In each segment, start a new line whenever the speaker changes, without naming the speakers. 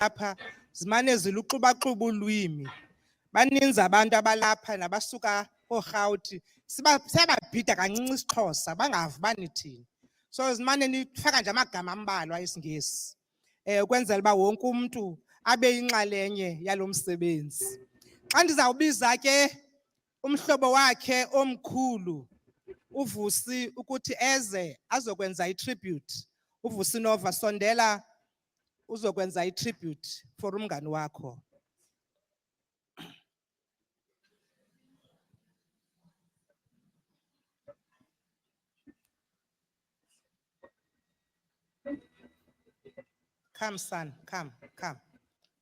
apha zimane ziluxubaxuba ulwimi. Baninzi abantu abalapha nabasuka koRhawuti siyababhida kancinci isiXhosa bangavi uba nithini. So zimane nifaka nje amagama ambalwa esiNgesi ukwenzela uba wonke umntu abe yinxalenye yalo msebenzi. Xa ndizawubiza ke umhlobo wakhe omkhulu uVusi ukuthi eze azokwenza itribute. uVusi Nova, sondela uzokwenza itribute for umngani wakho. Come, son, come.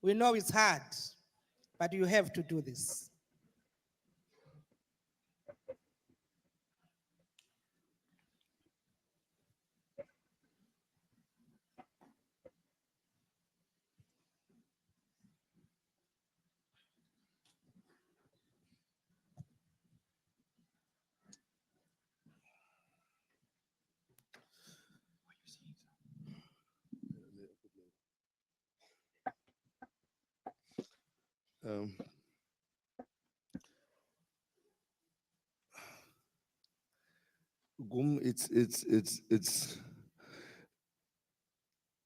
We know it's hard, but you have to do this.
It's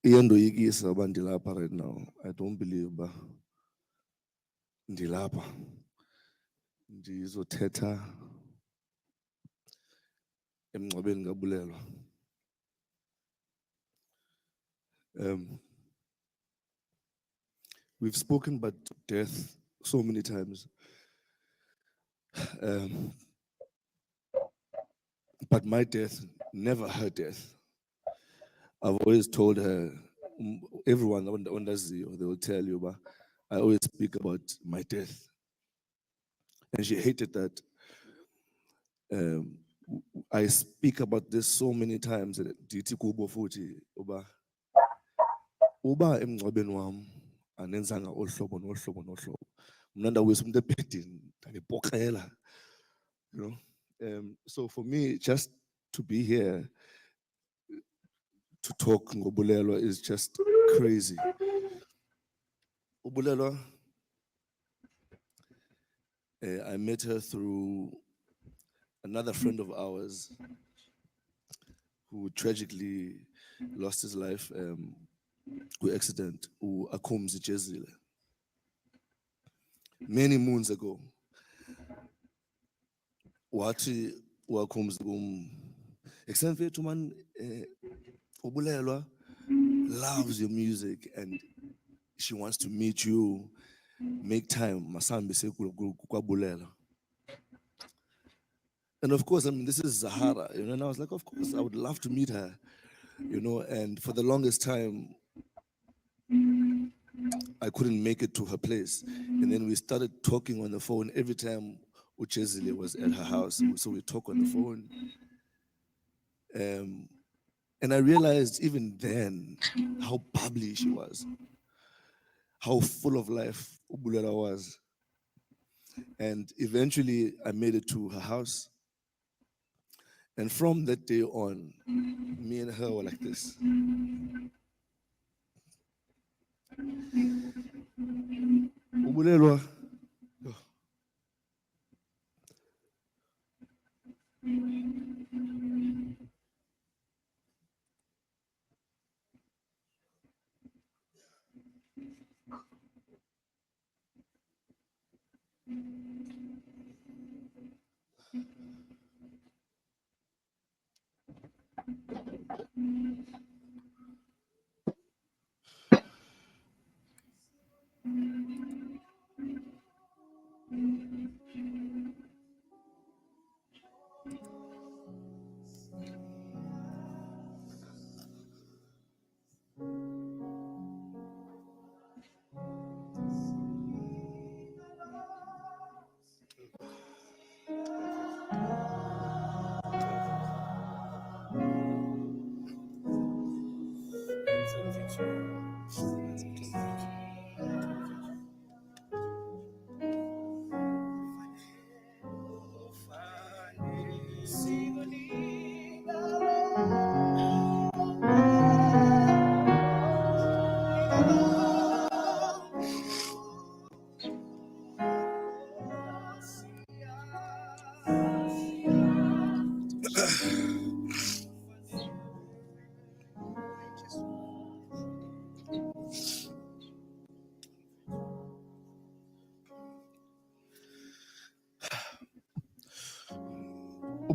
iyandoyikisa uba ndilapha right now. I don't believe uba ndilapha ndizothetha emngcwabeni kaBulelwa. We've spoken about death so many times. But my death, never her death. I've always told her, everyone on the Zio, they will tell you, but I always speak about my death. And she hated that. I speak about this so many times. Dithi kubo futhi uba emngcwabeni wam anenzanga ohlobo nohlobo nohlobo. Mna ndawisa umuntu ebhedini ndanipokrela. You know? So for me, just to be here to talk ngobulelwa is just crazy. Ubulelwa, I met her through another friend of ours who tragically lost his life through accident, Akumzi Jezile, many moons ago. Wathi Akumzi except for man Ubulelwa loves your music and she wants to meet you. Make time, Masambi Bulela. And of course, I mean, this is Zahara, you know, and I was like, of course, I would love to meet her, you know, and for the longest time, I couldn't make it to her place. And then we started talking on the phone every time Uchezile was at her house. So we talk on the phone. And I realized even then how bubbly she was, how full of life Ubulela was. And eventually I made it to her house. And from that day on, me and her were like this. Ubulelwa.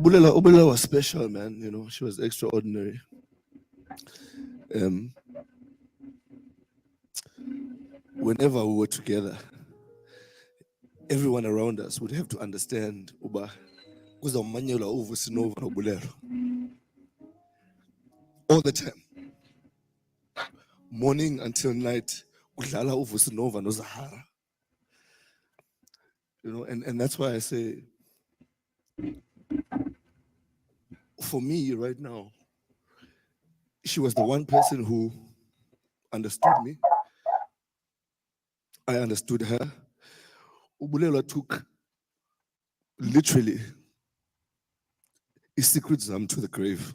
Ubulela was special, man. You know, she was extraordinary. Whenever we were together, everyone around us would have to understand uba kuzawumanyelwa uVusi Nova noBulelo. All the time. Morning until night, kudlala uVusi Nova no Zahara. You know, and that's why I say, for me right now, she was the one person who understood me. I understood her. Ubulelwa took literally his secrets to the grave.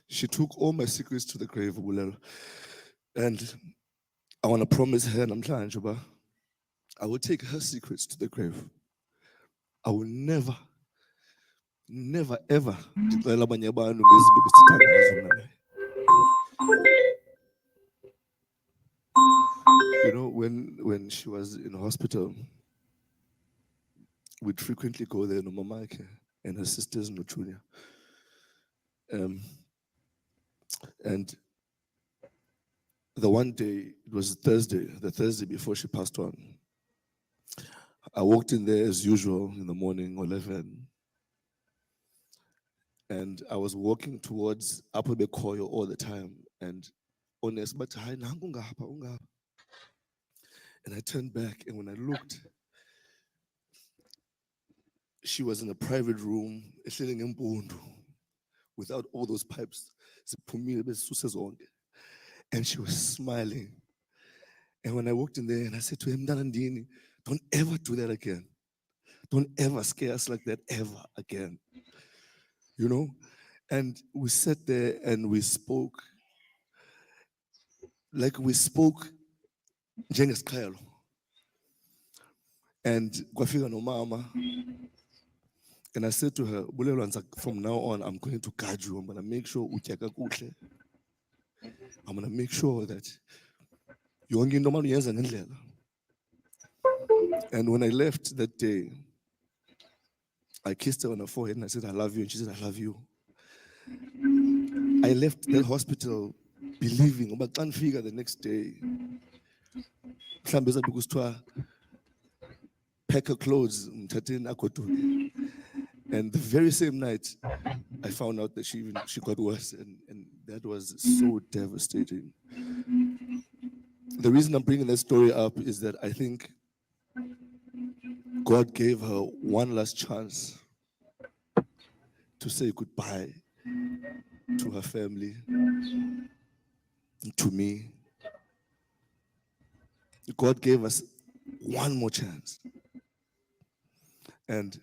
She took all my secrets to the grave, Ubulelwa. And I want to promise her, namhlanje, I will take her secrets to the grave. I will never, ever ndixelela abanye abantu ngezinto ebesithetha ngazo mna naye. You know, when she was in hospital, we'd frequently go there, no Mama and her sisters, no Junior. And the one day, it was Thursday, the Thursday before she passed on, I walked in there as usual in the morning, 11. And I was walking towards Upper Bekoyo all the time. And honest, but and I turned back, and when I looked, she was in a private room, without all those pipes. And she was smiling. And when I walked in there and I said to him, Narandini, don't ever do that again. Don't ever scare us like that ever again. You know? And we sat there and we spoke. Like we spoke njengesiqhelo. And kwafika no mama. And I said to her, from now on, I'm going to guide you. I'm going to make sure utyeka kuhle. I'm going to make sure that yonke into omane uyenza ngendlela. And when I left that day, I kissed her on her forehead and I said, I love you. And she said, I love you. I left that hospital believing about figure the next day. Pack her clothes, and the very same night, I found out that she got worse, and that was so devastating. The reason I'm bringing that story up is that I think God gave her one last chance to say goodbye to her family, to me. God gave us one more chance. And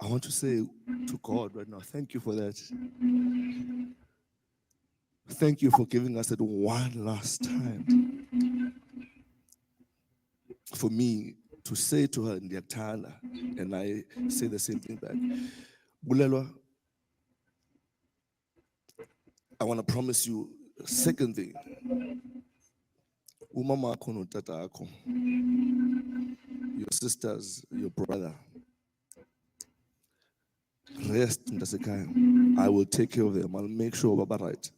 I want to say to God right now, thank you for that. Thank you for giving us that one last time. For me to say to her, Ndiyakuthanda, and I say the same thing back. Bulelwa, I want to promise you a second thing. Umama akho no tata akho, your sisters, your brother, rest mntasekhaya. I will take care of them. I'll make sure baba right.